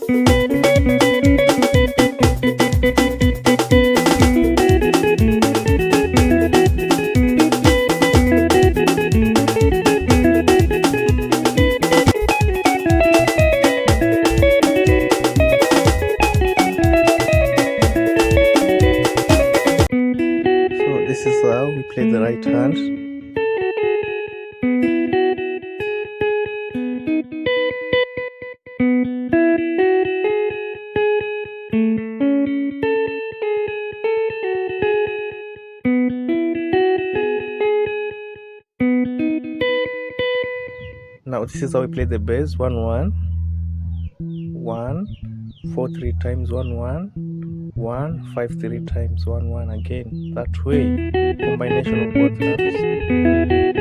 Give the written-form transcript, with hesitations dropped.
This is how we play the right hand. Now this is how we play the bass. 1 1 1 4 3 times 1 1 1 5 3 times 1 1 again. That way, combination of both hands.